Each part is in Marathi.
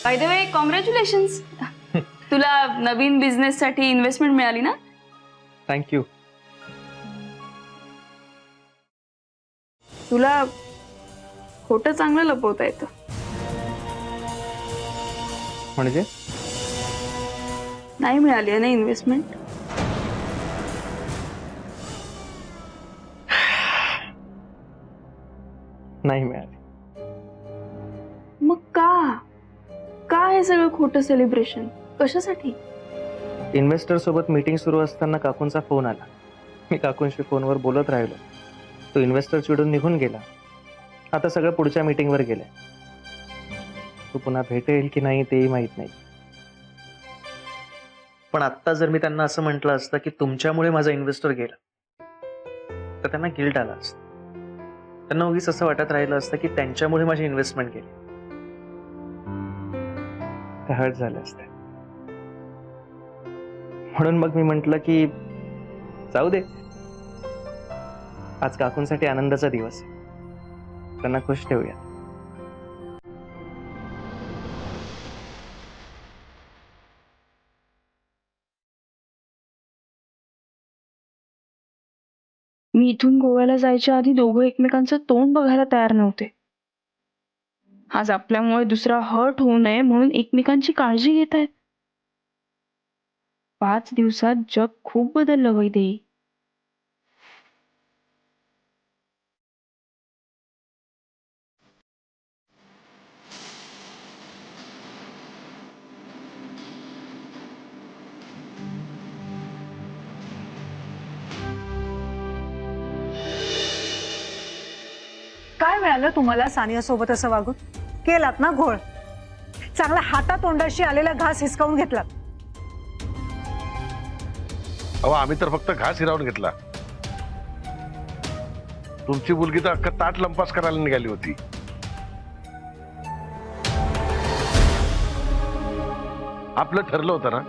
By the way congratulations. तुला नवीन बिझनेस साठी इन्व्हेस्टमेंट मिळाली ना? थँक्यू. तुला खोटं चांगलं लपवता येतं. म्हणजे नाही मिळाली आहे ना इन्व्हेस्टमेंट? नाही मिळाली. मग का हे सगळं खोटं सेलिब्रेशन कशासाठी? इन्व्हेस्टर सोबत मीटिंग सुरू असताना काकूंचा फोन आला. मी काकूंशी फोनवर बोलत राहिलो. तो इन्व्हेस्टर चिडून निघून गेला. आता सगळं पुढच्या मीटिंगवर गेलंय. तो पुन्हा भेटेल की नाही तेही माहित नाही. पण आत्ता जर मी त्यांना असं म्हटलं असतं की तुमच्यामुळे माझा इन्व्हेस्टर गेला, तर त्यांना गिल्ट आला असतं. त्यांना उगीच असं वाटत राहिलं असतं की त्यांच्यामुळे माझी इन्व्हेस्टमेंट गेली. हर्ट झाले असते. म्हणून मग मी म्हटलं की जाऊ दे, आज काकूंसाठी आनंदाचा दिवस आहे. त्यांना खुश ठेवूया. मी इथून गोव्याला जायच्या आधी दोघं एकमेकांचं तोंड बघायला तयार नव्हते. आज आपल्यामुळे दुसरा हर्ट होऊ नये म्हणून एकमेकांची काळजी घेत आहेत. 5 दिवसात जग खूप बदललं वैदेही. काय मिळालं तुम्हाला सानिया सोबत असं वागून? केलात ना घोळ. चांगला हातातोंडाशी आलेला घास हिसकावून घेतलात. अहो आम्ही तर फक्त घास हिरावून घेतला. तुमची मुलगी तर अख्खा ताट लंपास करायला निघाली होती. आपलं ठरलं होतं ना,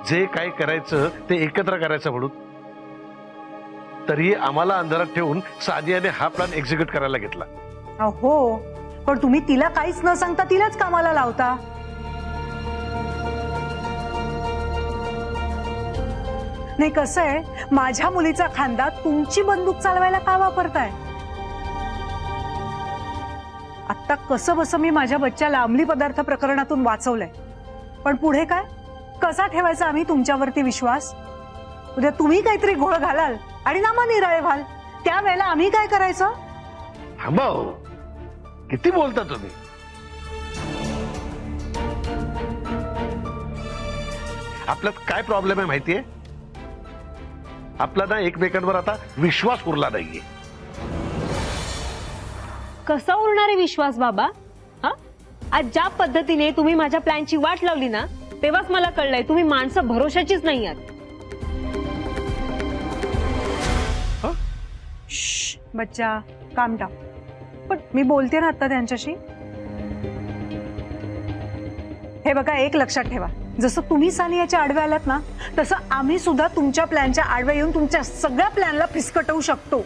जे काय करायचं ते एकत्र करायचं म्हणून. तरी आम्हाला अंधारात ठेवून सानियाने हा प्लॅन एक्झिक्यूट करायला घेतला. हो, पण तुम्ही तिला काहीच न सांगता तिलाच कामाला लावता. नाही, कसं आहे, माझ्या मुलीचा खांदा तुमची बंदूक चालवायला का वापरताय? आता कसं बसं मी माझ्या बच्च्याला अंमली पदार्थ प्रकरणातून वाचवलंय. पण पुढे काय? कसा ठेवायचा आम्ही तुमच्यावरती विश्वास? उद्या तुम्ही काहीतरी घोळ घालाल आणि नामनिराळे व्हाल, त्यावेळेला आम्ही काय करायचं? थांबाव, किती बोलता तुम्ही? आपल्यात काय प्रॉब्लेम आहे माहितीये? आपला ना एकमेकांवर आता विश्वास उरला नाहीये. कसा उरणार आहे विश्वास बाबा? आज ज्या पद्धतीने तुम्ही माझ्या प्लॅनची वाट लावली ना, तेव्हाच मला कळलंय तुम्ही माणसं भरोशाचीच नाही आहात. बच्चा, काम टाक. पण मी बोलते ना आता त्यांच्याशी. हे बघा, एक लक्षात ठेवा, जसं तुम्ही सानियाच्या आडवे आलात ना, तसं आम्ही सुद्धा तुमच्या प्लॅनच्या आडवे येऊन तुमच्या सगळ्या प्लॅनला फिसकटवू शकतो.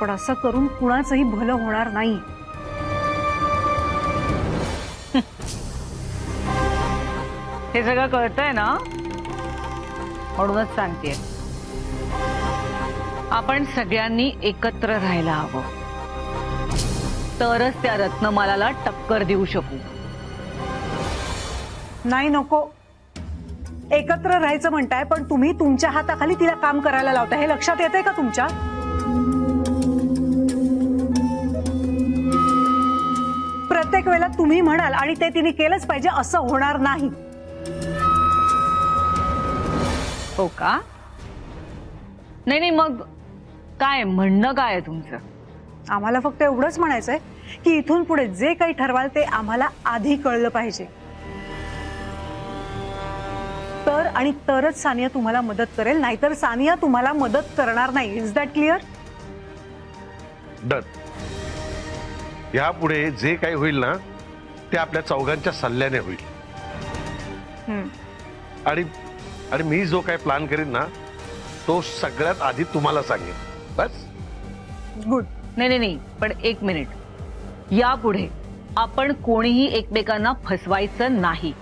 पण असं करून कुणाचंही भलं होणार नाही. हे सगळं कळतंय ना, म्हणूनच सांगतेय, आपण सगळ्यांनी एकत्र राहायला हवं. तरच त्या रत्नमालाला टक्कर देऊ शकू. नाही, नको. एकत्र राहायचं म्हणताय, पण तुम्ही तुमच्या हाताखाली तिला काम करायला लावताय. हे लक्षात येतंय का तुमच्या? प्रत्येक वेळेला तुम्ही म्हणाल आणि ते तिने केलंच पाहिजे असं होणार नाही. हो का? नाही, मग काय म्हणणं काय आहे तुमचं? आम्हाला फक्त एवढंच म्हणायचंय की इथून पुढे जे काही ठरवाल ते आम्हाला आधी कळलं पाहिजे. तर आणि तरच सानिया तुम्हाला मदत करेल, नाहीतर सानिया तुम्हाला मदत करणार नाही. Is that clear? डन. यापुढे जे काही होईल ना, ते आपल्या चौघांच्या सल्ल्याने होईल. आणि मी जो काही प्लॅन करीन ना, तो सगळ्यात आधी तुम्हाला सांगेन. बस. गुड. नाही, पण एक मिनिट. यापुढे आपण कोणीही एकमेकांना फसवायचं नाही.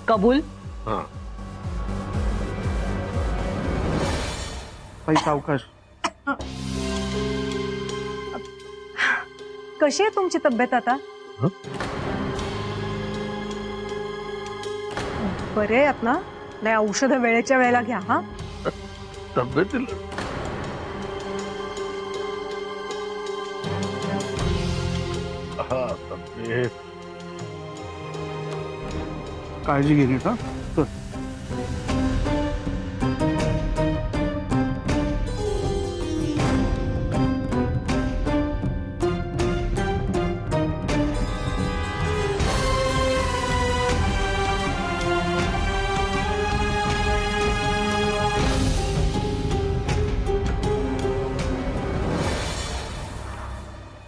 कबूल? हा. बाई सावकाश. कशी आहे तुमची तब्येत आता? बरे आहात ना? नाही, औषधं वेळेच्या वेळेला घ्या. हा, तब्येतीला हा तब्येत काळजी घे नीट.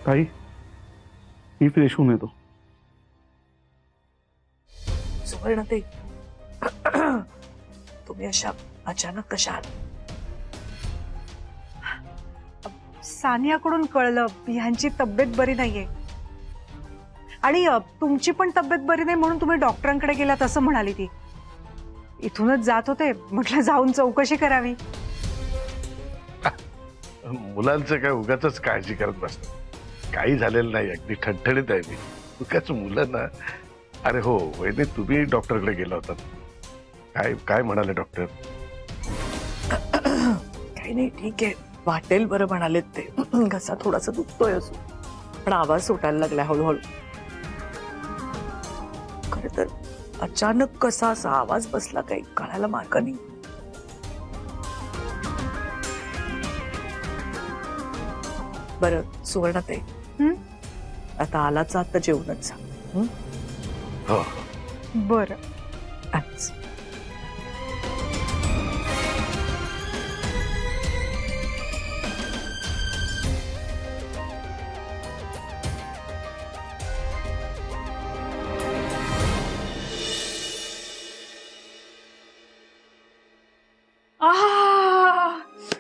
ताई मी फ्रेश होऊन येतो. सुवर्णते, तुम्ही अशा अचानक कशा आहात? सानियाकडून कळलं ह्यांची तब्येत बरी नाहीये आणि तुमची पण तब्येत बरी नाही म्हणून तुम्ही डॉक्टरांकडे गेलात असं म्हणाली ती. इथूनच जात होते, म्हटलं जाऊन चौकशी करावी. मुलांचं काय उगाच काळजी करत बसत. काही झालेलं नाही, अगदी ठणठणीत आहे मी. उगाच मुलं ना. अरे हो वहिनी, तुम्ही डॉक्टरकडे गेला होता. काय काय म्हणाले डॉक्टर? काही नाही, ठीक आहे, वाटेल बरं म्हणालेत ते. घसा थोडासा दुखतोय असो, पण आवाज सुटायला लागलाय हळूहळू. खरं तर अचानक कसा असा आवाज बसला काही कळायला मार्ग नाही. बरं सुवर्णते, आता आलाच आता जेवणच जा. हो. बरं. आज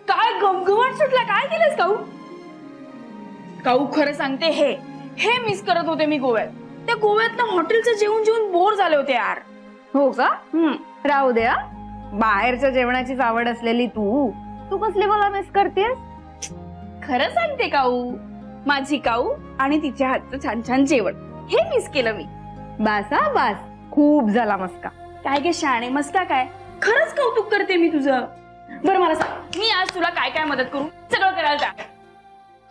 काय गमगमाट सुटला. काय केलंस काऊ? काऊ खरं सांगते, हे मिस करत होते मी गोव्यात. त्या गोव्यात ना हॉटेलचं जेवण जेवून बोर झाले होते यार. हो का? राहू द्या, बाहेरच्या जेवणाचीच आवड असलेली तू कसली मला मिस करतेस? खरं सांगते काऊ, माझी काऊ आणि तिच्या हातचं छान छान जेवण हे मिस केलं मी. बास हा बास, खूप झाला मस्का. काय गे शाणे, मस्का काय? खरंच कौतुक करते मी तुझं. बरं मला सांग, मी आज तुला काय काय मदत करू? सगळं करायला जा.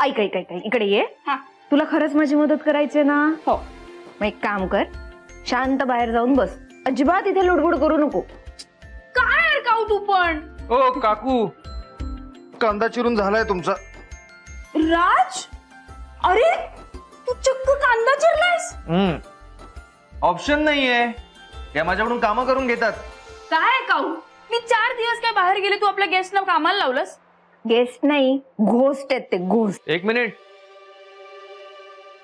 ऐक ऐक ऐक ऐक, इकडे ये. हा. तुला खरंच माझी मदत करायची ना? हो. मग एक काम कर, शांत बाहेर जाऊन बस. अजिबात इथे लुडबुड करू नको. काय यार काऊ तू पण? ओ काकू, कांदा चिरून झालाय तुमचा. राज, अरे तू चक्क कांदा चिरलायस? ऑप्शन नाहीये, या माझ्याकडून कामं करून घेतात. काय काऊ, मी 4 दिवस काय बाहेर गेले, तू आपल्या गेस्टला कामाला लावलंस? गेस्ट नाही, घोस्ट आहेत ते, घोस्ट. एक मिनिट,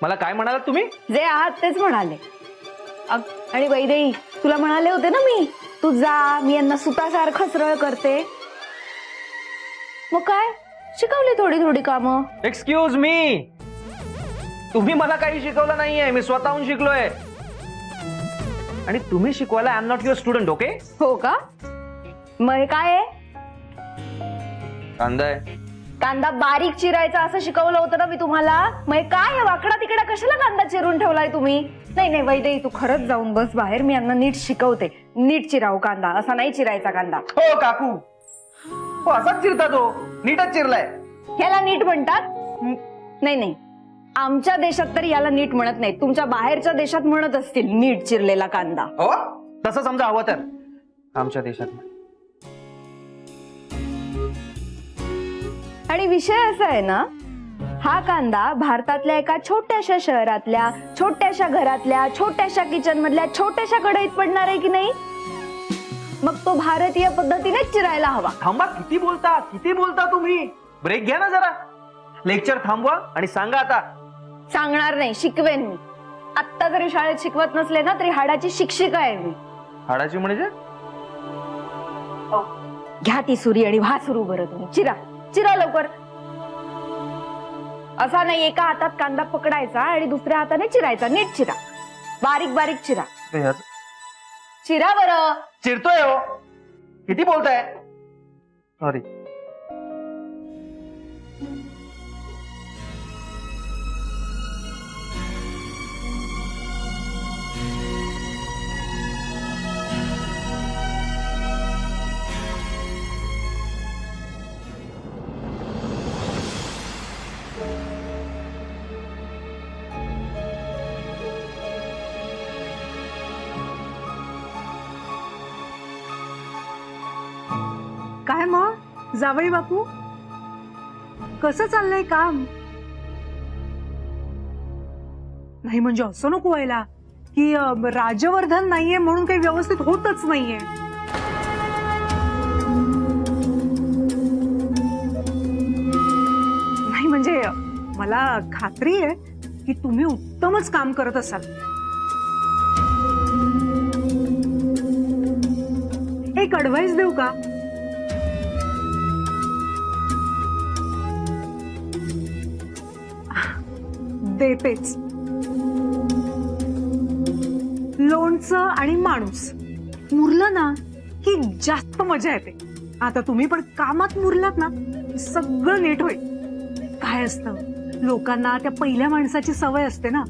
मला काय म्हणालात तुम्ही? जे आहात तेच म्हणाले. आणि वैदेही, तुला म्हणाले होते ना मी, तू जा, मी यांना सुतासारखं सरळ करते. मग काय, शिकवली थोडी थोडी कामं. एक्सक्यूज मी, तुम्ही मला काही शिकवलं नाहीये, मी स्वतःहून शिकलोय. आणि तुम्ही शिकवायला I am not your student. Okay? हो का? मग हे काय आहे? कांदा आहे. कांदा बारीक चिरायचा असं शिकवलं होतं ना मी तुम्हाला. मग हे काय वाकडा तिकडा कशाला कांदा चिरून ठेवलाय तुम्ही? नाही नाही वैदेही, तू खरंच जाऊन बस बाहेर, मी यांना नीट शिकवते. नीट चिराव कांदा, असा नाही चिरायचा कांदा. हो काकू, हो असाच चिरता तो, नीटच चिरलाय. ह्याला नीट म्हणतात? नाही नाही, आमच्या देशात तरी याला नीट म्हणत नाही, तुमच्या बाहेरच्या देशात म्हणत असतील नीट चिरलेला कांदा. हो तसं समजा हवं तर. आमच्या देशात आणि विषय असा आहे ना, हा कांदा भारतातल्या एका छोट्याशा शहरातल्या छोट्याशा घरातल्या छोट्याशा किचन मधल्या छोट्याशा कढईत पडणार आहे की नाही? मग तो भारतीय पद्धतीनेच चिरायला हवा. थांबा, किती बोलता तुम्ही? ब्रेक घ्या ना जरा. लेक्चर थांबवा आणि सांगा आता. सांगणार नाही, शिकवेन मी. आत्ता जरी शाळेत शिकवत नसले ना तरी हाडाची शिक्षिका आहे मी. हाडाची म्हणजे? घ्या ती सुरी आणि व्हा सुरू. बरं तुम्ही चिरा चिरा लवकर. असा नाही एका हातात कांदा पकडायचा आणि दुसऱ्या हाताने चिरायचा. नीट चिरा, बारीक बारीक चिरा. चिरा बरं. चिरतोय हो, किती बोलताय? सॉरी. काय मग जावई बापू, कसं चाललंय काम? नाही म्हणजे असं नको व्हायला की राजवर्धन नाहीये म्हणून काही व्यवस्थित होतच नाहीये. नाही म्हणजे मला खात्री आहे की तुम्ही उत्तमच काम करत असाल. एक ऍडवाइस देऊ का? देतेच. लोणचं आणि माणूस मुरलं ना की जास्त मजा येते. आता तुम्ही पण कामात मुरलात ना, सगळं नीट होईल. काय असतं, लोकांना त्या पहिल्या माणसाची सवय असते ना,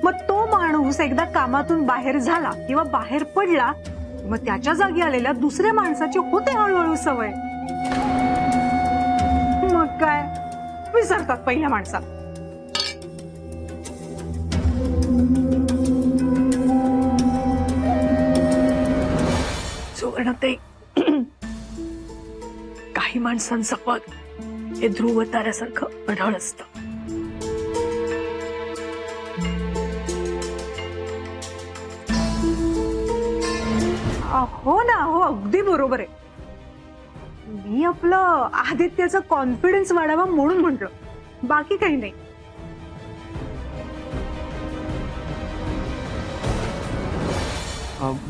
मग तो माणूस एकदा कामातून बाहेर झाला किंवा बाहेर पडला, मग त्याच्या जागी आलेल्या दुसऱ्या माणसाची होते हळूहळू सवय. मग काय विसरतात पहिल्या माणसाला. सुवर्णताई, काही माणसांचं पद हे ध्रुव ताऱ्यासारखं अढळ असतं. हो ना, हो अगदी बरोबर आहे. मी आपलं आदित्याचा कॉन्फिडन्स वाढावा म्हणून म्हटलं, बाकी काही नाही.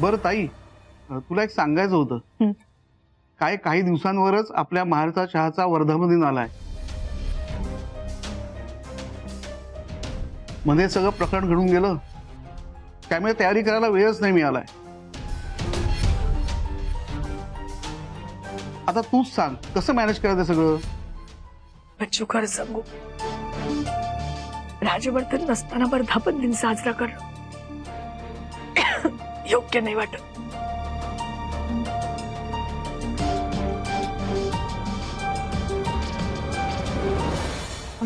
बरं ताई, तुला एक सांगायचं होतं. काही दिवसांवरच आपल्या महाराष्ट्र चहाचा वर्धापन दिन आलाय. मध्ये सगळं प्रकरण घडून गेलं, त्यामुळे तयारी करायला वेळच नाही मिळालाय. आता तूच सांग कसं मॅनेज करायचं सगळं. बच्चू खरं सांगू, राजवर्धन नसताना वर्धापन दिन साजरा करणं योग्य नाही वाटत.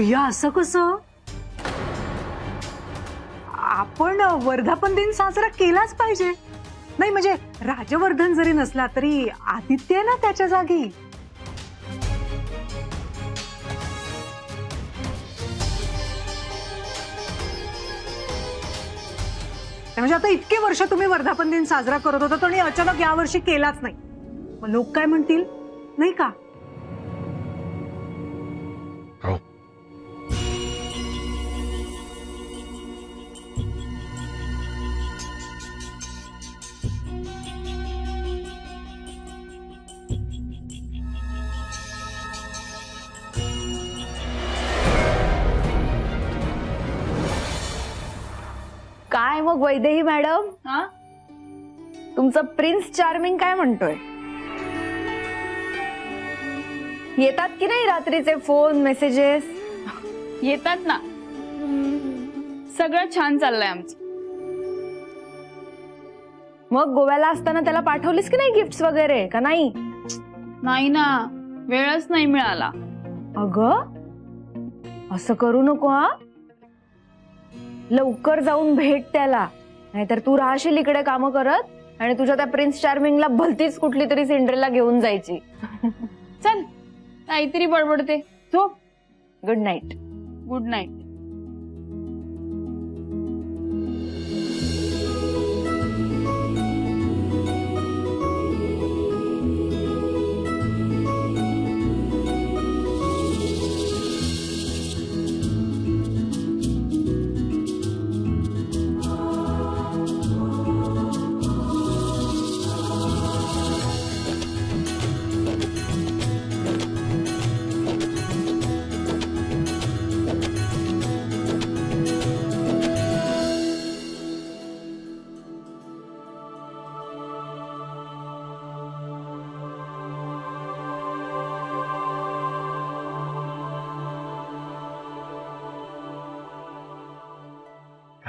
या असं कसं? आपण वर्धापन दिन साजरा केलाच पाहिजे. नाही म्हणजे राजवर्धन जरी नसला तरी आदित्य ना त्याच्या जागी. म्हणजे आता इतके वर्ष तुम्ही वर्धापन दिन साजरा करत होता आणि अचानक यावर्षी केलाच नाही, मग लोक काय म्हणतील, नाही का? हो. काय मग वैदेही मॅडम, हा, तुमचं प्रिन्स चार्मिंग काय म्हणतोय? येतात की नाही रात्रीचे फोन मेसेजेस? येतात ना. सगळं छान चाललंय आमचं. मग गोव्याला असताना त्याला पाठवलीस की नाही गिफ्ट्स वगैरे का नाही? नाही ना, वेळच नाही मिळाला. अगं असं करू नको हा. लवकर जाऊन भेट त्याला, नाहीतर तू राहशील इकडे कामं करत आणि तुझ्या त्या प्रिन्स चार्मिंगला भलतीच कुठली तरी सिंड्रेला घेऊन जायची. चल, काहीतरी बडबडते. झोप. Good night. Good night.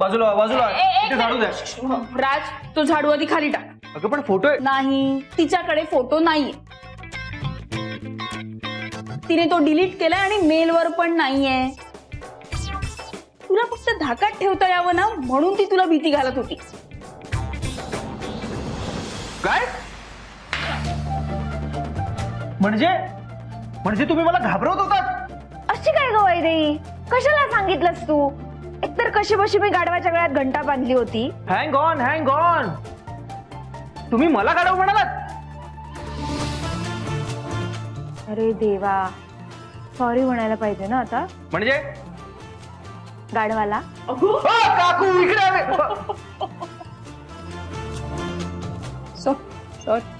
बाजूला बाजूला एक इथे झाडू द्या. मिनिट. राज, तो झाडू आधी खाली टाक. अगं पण फोटो आहे. नाही, तिच्याकडे फोटो नाहीये. तिने तो डिलीट केलाय आणि मेलवर पण नाहीये. तुला फक्त धाकात ठेवता यावं ना म्हणून ती तुला भीती घालत होती. काय म्हणजे तुम्ही मला घाबरवत होतात? अशी काय ग वैदेही, कशाला सांगितलंस तू? एकतर कशी बशी मी गाढवाच्या गळ्यात घंटा बांधली होती. Hang on. तुम्ही मला गाडव म्हणालात? अरे देवा, सॉरी म्हणायला पाहिजे ना आता म्हणजे गाढवाला. काकू इकडे आले. सॉरी.